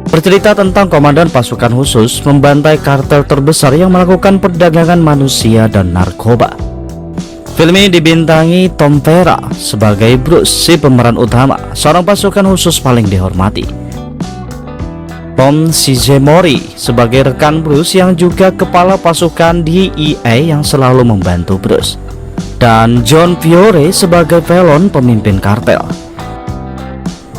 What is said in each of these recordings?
Bercerita tentang komandan pasukan khusus membantai kartel terbesar yang melakukan perdagangan manusia dan narkoba. Film ini dibintangi Tom Vera sebagai Bruce, si pemeran utama, seorang pasukan khusus paling dihormati. Tom Sizemori sebagai rekan Bruce yang juga kepala pasukan DEA yang selalu membantu Bruce. Dan John Fiore sebagai Velon, pemimpin kartel.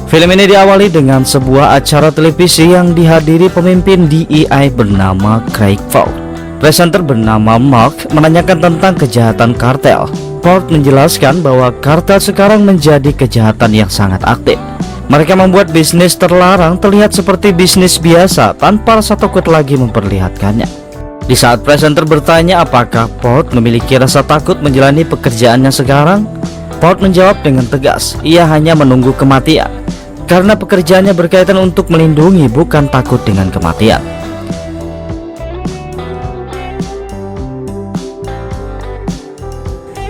Film ini diawali dengan sebuah acara televisi yang dihadiri pemimpin DEA bernama Craig Ford. Presenter bernama Mark menanyakan tentang kejahatan kartel. Ford menjelaskan bahwa kartel sekarang menjadi kejahatan yang sangat aktif. Mereka membuat bisnis terlarang terlihat seperti bisnis biasa tanpa rasa takut lagi memperlihatkannya. Di saat presenter bertanya apakah Ford memiliki rasa takut menjalani pekerjaannya sekarang, Ford menjawab dengan tegas, ia hanya menunggu kematian. Karena pekerjaannya berkaitan untuk melindungi, bukan takut dengan kematian.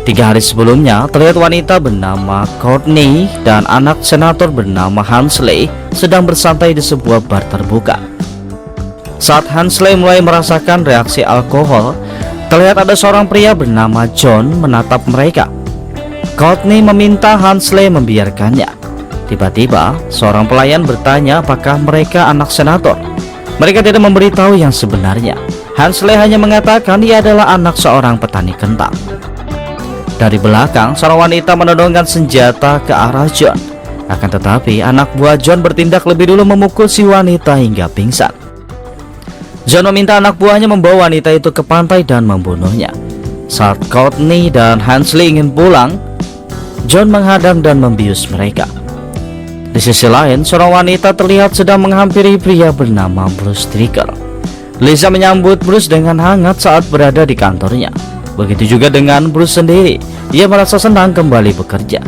Tiga hari sebelumnya, terlihat wanita bernama Courtney dan anak senator bernama Hansley sedang bersantai di sebuah bar terbuka. Saat Hansley mulai merasakan reaksi alkohol, terlihat ada seorang pria bernama John menatap mereka. Courtney meminta Hansley membiarkannya. Tiba-tiba, seorang pelayan bertanya apakah mereka anak senator. Mereka tidak memberitahu yang sebenarnya. Hansley hanya mengatakan ia adalah anak seorang petani kentang. Dari belakang, seorang wanita menodongkan senjata ke arah John. Akan tetapi, anak buah John bertindak lebih dulu memukul si wanita hingga pingsan. John meminta anak buahnya membawa wanita itu ke pantai dan membunuhnya. Saat Courtney dan Hansley ingin pulang, John menghadang dan membius mereka. Di sisi lain, seorang wanita terlihat sedang menghampiri pria bernama Bruce Tricker. Lisa menyambut Bruce dengan hangat saat berada di kantornya. Begitu juga dengan Bruce sendiri, ia merasa senang kembali bekerja.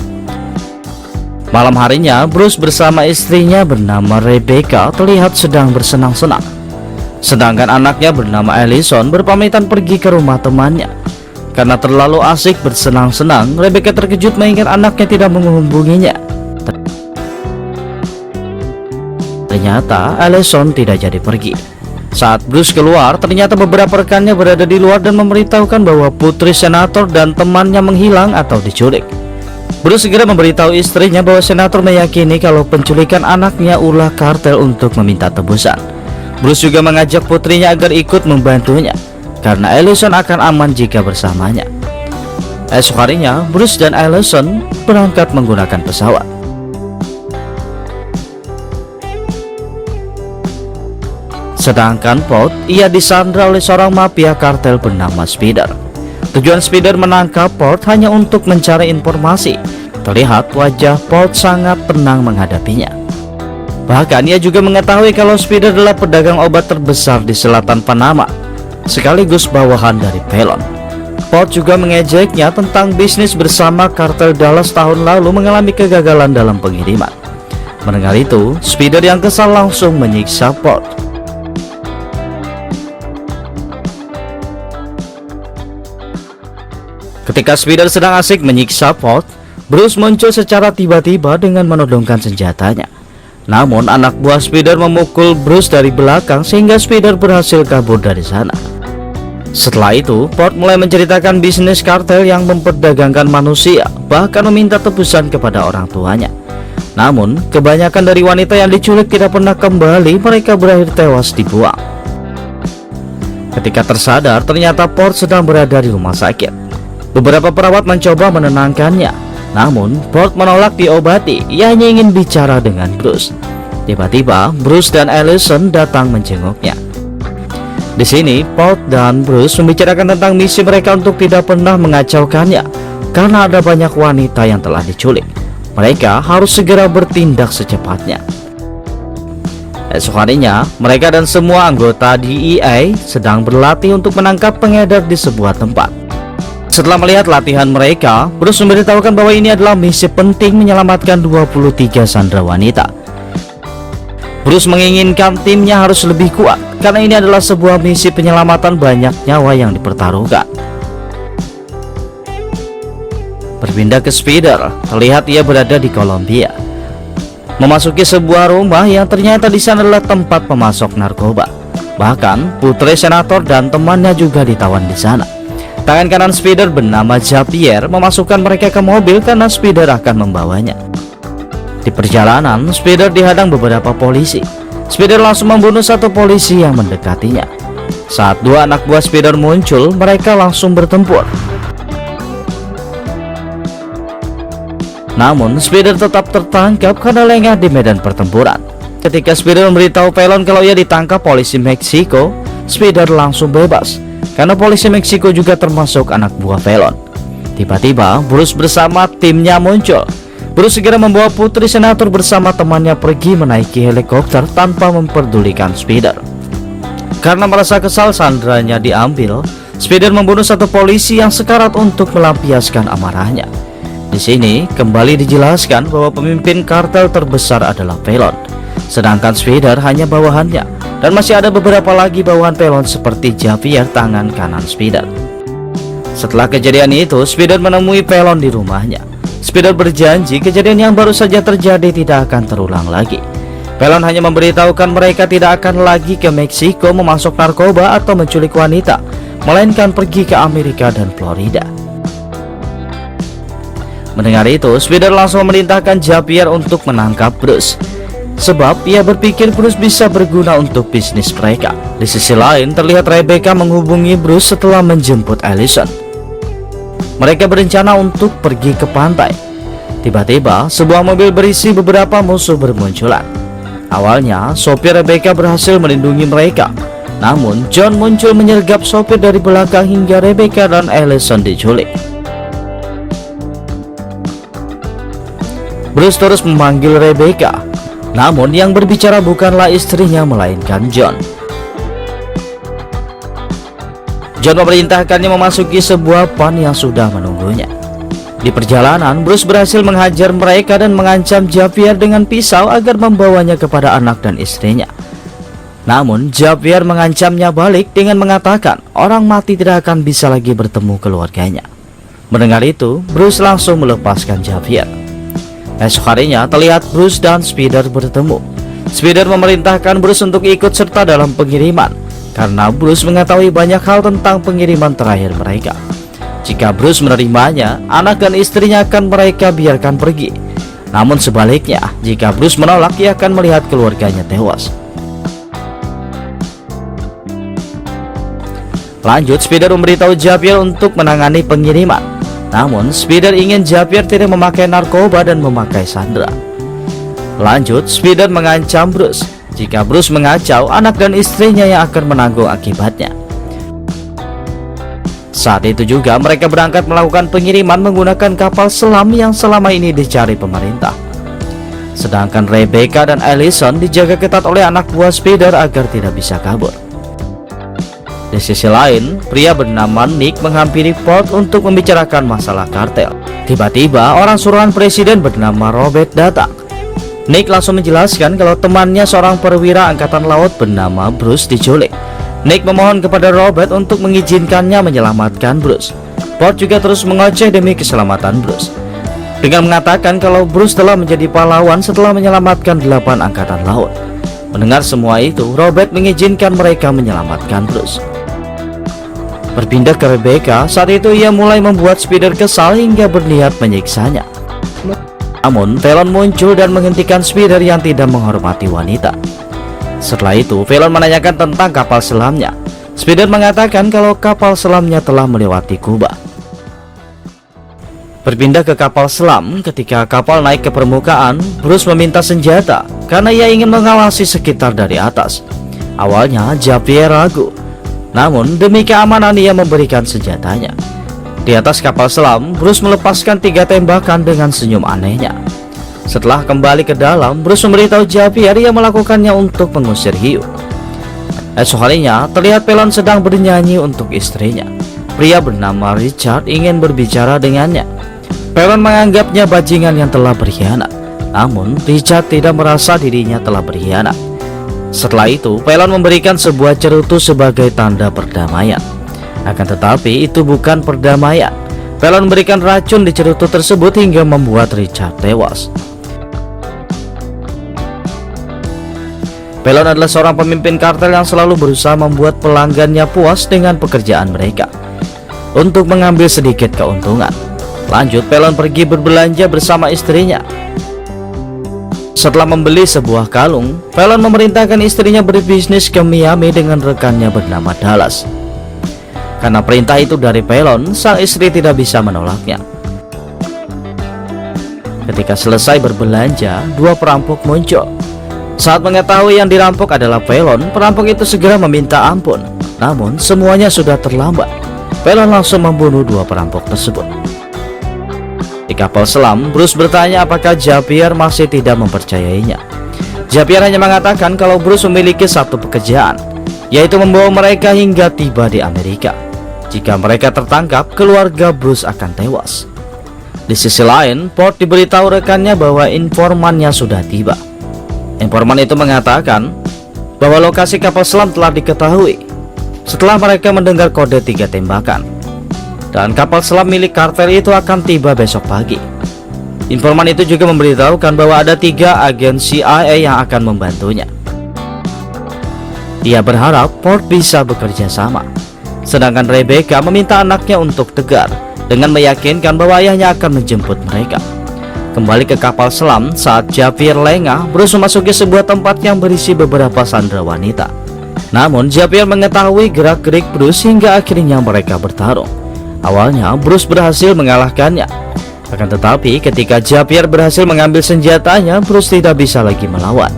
Malam harinya, Bruce bersama istrinya bernama Rebecca terlihat sedang bersenang-senang. Sedangkan anaknya bernama Allison berpamitan pergi ke rumah temannya. Karena terlalu asik bersenang-senang, Rebecca terkejut mengingat anaknya tidak menghubunginya. Ternyata Allison tidak jadi pergi. Saat Bruce keluar, ternyata beberapa rekannya berada di luar dan memberitahukan bahwa putri senator dan temannya menghilang atau diculik. Bruce segera memberitahu istrinya bahwa senator meyakini kalau penculikan anaknya ulah kartel untuk meminta tebusan. Bruce juga mengajak putrinya agar ikut membantunya, karena Allison akan aman jika bersamanya. Esok harinya, Bruce dan Allison berangkat menggunakan pesawat. Sedangkan Ford, ia disandra oleh seorang mafia kartel bernama Spider. Tujuan Spider menangkap Ford hanya untuk mencari informasi. Terlihat wajah Ford sangat tenang menghadapinya. Bahkan ia juga mengetahui kalau Spider adalah pedagang obat terbesar di selatan Panama, sekaligus bawahan dari Velon. Ford juga mengejeknya tentang bisnis bersama kartel Dallas tahun lalu mengalami kegagalan dalam pengiriman. Mendengar itu, Spider yang kesal langsung menyiksa Ford. Ketika Spider sedang asik menyiksa Ford, Bruce muncul secara tiba-tiba dengan menodongkan senjatanya. Namun anak buah Spider memukul Bruce dari belakang sehingga Spider berhasil kabur dari sana. Setelah itu, Ford mulai menceritakan bisnis kartel yang memperdagangkan manusia, bahkan meminta tebusan kepada orang tuanya. Namun, kebanyakan dari wanita yang diculik tidak pernah kembali, mereka berakhir tewas dibuang. Ketika tersadar, ternyata Ford sedang berada di rumah sakit. Beberapa perawat mencoba menenangkannya, namun Ford menolak diobati. Ia hanya ingin bicara dengan Bruce. Tiba-tiba, Bruce dan Allison datang menjenguknya. Di sini, Ford dan Bruce membicarakan tentang misi mereka untuk tidak pernah mengacaukannya, karena ada banyak wanita yang telah diculik. Mereka harus segera bertindak secepatnya. Esok harinya, mereka dan semua anggota DEA sedang berlatih untuk menangkap pengedar di sebuah tempat. Setelah melihat latihan mereka, Bruce memberitahukan bahwa ini adalah misi penting menyelamatkan 23 sandera wanita. Bruce menginginkan timnya harus lebih kuat, karena ini adalah sebuah misi penyelamatan banyak nyawa yang dipertaruhkan. Berpindah ke Spider, terlihat ia berada di Kolombia. memasuki sebuah rumah yang ternyata di sana adalah tempat pemasok narkoba. Bahkan putri senator dan temannya juga ditawan di sana. Tangan kanan Spider bernama Javier memasukkan mereka ke mobil karena Spider akan membawanya. Di perjalanan, Spider dihadang beberapa polisi. Spider langsung membunuh satu polisi yang mendekatinya. Saat dua anak buah Spider muncul, mereka langsung bertempur. Namun Spider tetap tertangkap karena lengah di medan pertempuran. Ketika Spider memberitahu Felon kalau ia ditangkap polisi Meksiko, Spider langsung bebas karena polisi Meksiko juga termasuk anak buah Felon. Tiba-tiba Bruce bersama timnya muncul. Bruce segera membawa putri senator bersama temannya pergi menaiki helikopter tanpa memperdulikan Spider. Karena merasa kesal sandranya diambil, Spider membunuh satu polisi yang sekarat untuk melampiaskan amarahnya. Di sini kembali dijelaskan bahwa pemimpin kartel terbesar adalah Felon, sedangkan Spider hanya bawahannya, dan masih ada beberapa lagi bawahan Felon seperti Javier tangan kanan Spider. Setelah kejadian itu, Spider menemui Felon di rumahnya. Spider berjanji kejadian yang baru saja terjadi tidak akan terulang lagi. Felon hanya memberitahukan mereka tidak akan lagi ke Meksiko memasok narkoba atau menculik wanita, melainkan pergi ke Amerika dan Florida. Mendengar itu, Spider langsung memerintahkan Javier untuk menangkap Bruce, sebab ia berpikir Bruce bisa berguna untuk bisnis mereka. Di sisi lain, terlihat Rebecca menghubungi Bruce setelah menjemput Allison. Mereka berencana untuk pergi ke pantai. Tiba-tiba, sebuah mobil berisi beberapa musuh bermunculan. Awalnya, sopir Rebecca berhasil melindungi mereka. Namun, John muncul menyergap sopir dari belakang hingga Rebecca dan Allison diculik. Bruce terus memanggil Rebecca, namun yang berbicara bukanlah istrinya melainkan John. John memerintahkannya memasuki sebuah van yang sudah menunggunya. Di perjalanan, Bruce berhasil menghajar mereka dan mengancam Javier dengan pisau agar membawanya kepada anak dan istrinya. Namun Javier mengancamnya balik dengan mengatakan orang mati tidak akan bisa lagi bertemu keluarganya. Mendengar itu, Bruce langsung melepaskan Javier. Esok harinya terlihat Bruce dan Spider bertemu. Spider memerintahkan Bruce untuk ikut serta dalam pengiriman karena Bruce mengetahui banyak hal tentang pengiriman terakhir mereka. Jika Bruce menerimanya, anak dan istrinya akan mereka biarkan pergi. Namun sebaliknya, jika Bruce menolak, ia akan melihat keluarganya tewas. Lanjut, Spider memberitahu Javier untuk menangani pengiriman. Namun Spider ingin Javier tidak memakai narkoba dan memakai sandera. Lanjut, Spider mengancam Bruce. Jika Bruce mengacau, anak dan istrinya yang akan menanggung akibatnya. Saat itu juga mereka berangkat melakukan pengiriman menggunakan kapal selam yang selama ini dicari pemerintah. Sedangkan Rebecca dan Allison dijaga ketat oleh anak buah Spider agar tidak bisa kabur. Di sisi lain, pria bernama Nick menghampiri Port untuk membicarakan masalah kartel. Tiba-tiba orang suruhan presiden bernama Robert datang. Nick langsung menjelaskan kalau temannya seorang perwira angkatan laut bernama Bruce diculik. Nick memohon kepada Robert untuk mengizinkannya menyelamatkan Bruce. Port juga terus mengoceh demi keselamatan Bruce, dengan mengatakan kalau Bruce telah menjadi pahlawan setelah menyelamatkan 8 angkatan laut. Mendengar semua itu, Robert mengizinkan mereka menyelamatkan Bruce. Berpindah ke Rebecca, saat itu ia mulai membuat Spider kesal hingga berniat menyiksanya. Namun Felon muncul dan menghentikan Spider yang tidak menghormati wanita. Setelah itu Felon menanyakan tentang kapal selamnya. Spider mengatakan kalau kapal selamnya telah melewati Kuba. Berpindah ke kapal selam, ketika kapal naik ke permukaan, Bruce meminta senjata karena ia ingin mengawasi sekitar dari atas. Awalnya Javier ragu, namun demi keamanan ia memberikan senjatanya. Di atas kapal selam, Bruce melepaskan 3 tembakan dengan senyum anehnya. Setelah kembali ke dalam, Bruce memberitahu Javier ia melakukannya untuk mengusir hiu. Esok harinya, terlihat Felon sedang bernyanyi untuk istrinya. Pria bernama Richard ingin berbicara dengannya. Felon menganggapnya bajingan yang telah berkhianat. Namun, Richard tidak merasa dirinya telah berkhianat. Setelah itu, Felon memberikan sebuah cerutu sebagai tanda perdamaian. Akan tetapi, itu bukan perdamaian. Felon memberikan racun di cerutu tersebut hingga membuat Richard tewas. Pelon adalah seorang pemimpin kartel yang selalu berusaha membuat pelanggannya puas dengan pekerjaan mereka untuk mengambil sedikit keuntungan. Lanjut, Pelon pergi berbelanja bersama istrinya. Setelah membeli sebuah kalung, Pelon memerintahkan istrinya berbisnis ke Miami dengan rekannya bernama Dallas. Karena perintah itu dari Pelon, sang istri tidak bisa menolaknya. Ketika selesai berbelanja, dua perampok muncul. Saat mengetahui yang dirampok adalah Pelon, perampok itu segera meminta ampun. Namun semuanya sudah terlambat. Pelon langsung membunuh dua perampok tersebut. Di kapal selam, Bruce bertanya apakah Javier masih tidak mempercayainya. Javier hanya mengatakan kalau Bruce memiliki satu pekerjaan, yaitu membawa mereka hingga tiba di Amerika. Jika mereka tertangkap, keluarga Bruce akan tewas. Di sisi lain, Port diberitahu rekannya bahwa informannya sudah tiba. Informan itu mengatakan bahwa lokasi kapal selam telah diketahui setelah mereka mendengar kode 3 tembakan. Dan kapal selam milik kartel itu akan tiba besok pagi. Informan itu juga memberitahukan bahwa ada 3 agen CIA yang akan membantunya. Dia berharap Port bisa bekerja sama. Sedangkan Rebecca meminta anaknya untuk tegar dengan meyakinkan bahwa ayahnya akan menjemput mereka. Kembali ke kapal selam, saat Javier lengah, Bruce memasuki sebuah tempat yang berisi beberapa sandera wanita. Namun Javier mengetahui gerak-gerik Bruce hingga akhirnya mereka bertarung. Awalnya Bruce berhasil mengalahkannya. Akan tetapi ketika Javier berhasil mengambil senjatanya, Bruce tidak bisa lagi melawan.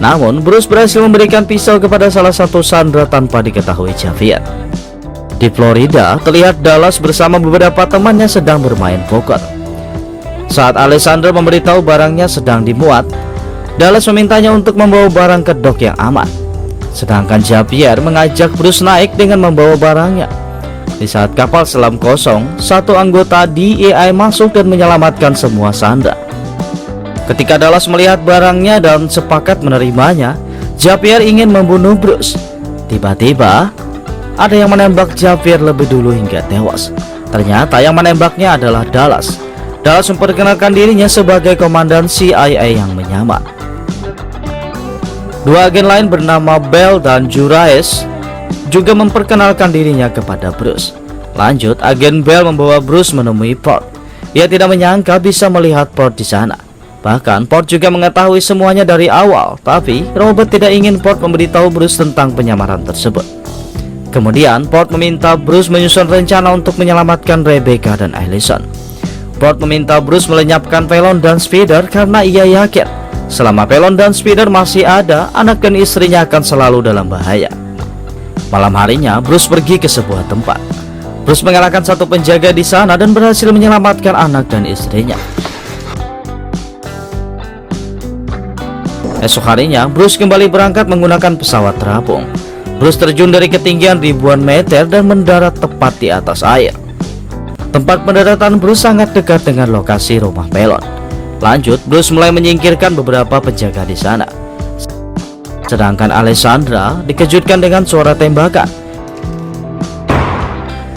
Namun Bruce berhasil memberikan pisau kepada salah satu sandera tanpa diketahui Javier. Di Florida, terlihat Dallas bersama beberapa temannya sedang bermain poker. Saat Alexander memberitahu barangnya sedang dimuat, Dallas memintanya untuk membawa barang ke dok yang aman. Sedangkan Javier mengajak Bruce naik dengan membawa barangnya. Di saat kapal selam kosong, satu anggota DEA masuk dan menyelamatkan semua sandera. Ketika Dallas melihat barangnya dan sepakat menerimanya, Javier ingin membunuh Bruce. Tiba-tiba, ada yang menembak Javier lebih dulu hingga tewas. Ternyata yang menembaknya adalah Dallas. Dallas memperkenalkan dirinya sebagai komandan CIA yang menyamar. Dua agen lain bernama Bell dan Juraes juga memperkenalkan dirinya kepada Bruce. Lanjut, agen Bell membawa Bruce menemui Port. Ia tidak menyangka bisa melihat Port di sana. Bahkan Port juga mengetahui semuanya dari awal, tapi Robert tidak ingin Port memberitahu Bruce tentang penyamaran tersebut. Kemudian Port meminta Bruce menyusun rencana untuk menyelamatkan Rebecca dan Allison. Port meminta Bruce melenyapkan Pelon dan Spider karena ia yakin selama Pelon dan Spider masih ada, anak dan istrinya akan selalu dalam bahaya. Malam harinya, Bruce pergi ke sebuah tempat. Bruce mengalahkan satu penjaga di sana dan berhasil menyelamatkan anak dan istrinya. Esok harinya, Bruce kembali berangkat menggunakan pesawat terapung. Bruce terjun dari ketinggian ribuan meter dan mendarat tepat di atas air. Tempat pendaratan Bruce sangat dekat dengan lokasi rumah Pelon. Lanjut, Bruce mulai menyingkirkan beberapa penjaga di sana. Sedangkan Alessandra dikejutkan dengan suara tembakan.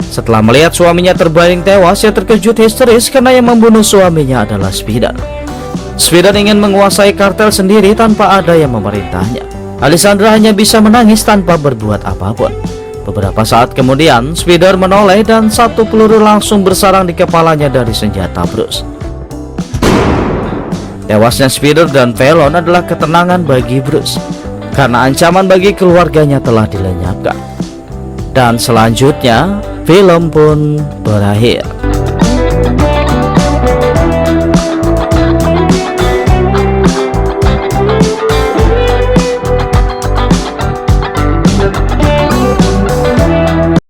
Setelah melihat suaminya terbaring tewas, ia terkejut histeris karena yang membunuh suaminya adalah Spider. Spider ingin menguasai kartel sendiri tanpa ada yang memerintahnya. Alessandra hanya bisa menangis tanpa berbuat apapun. Beberapa saat kemudian, Spider menoleh dan satu peluru langsung bersarang di kepalanya dari senjata Bruce. Tewasnya Spider dan Pelon adalah ketenangan bagi Bruce, karena ancaman bagi keluarganya telah dilenyapkan. Dan selanjutnya, film pun berakhir.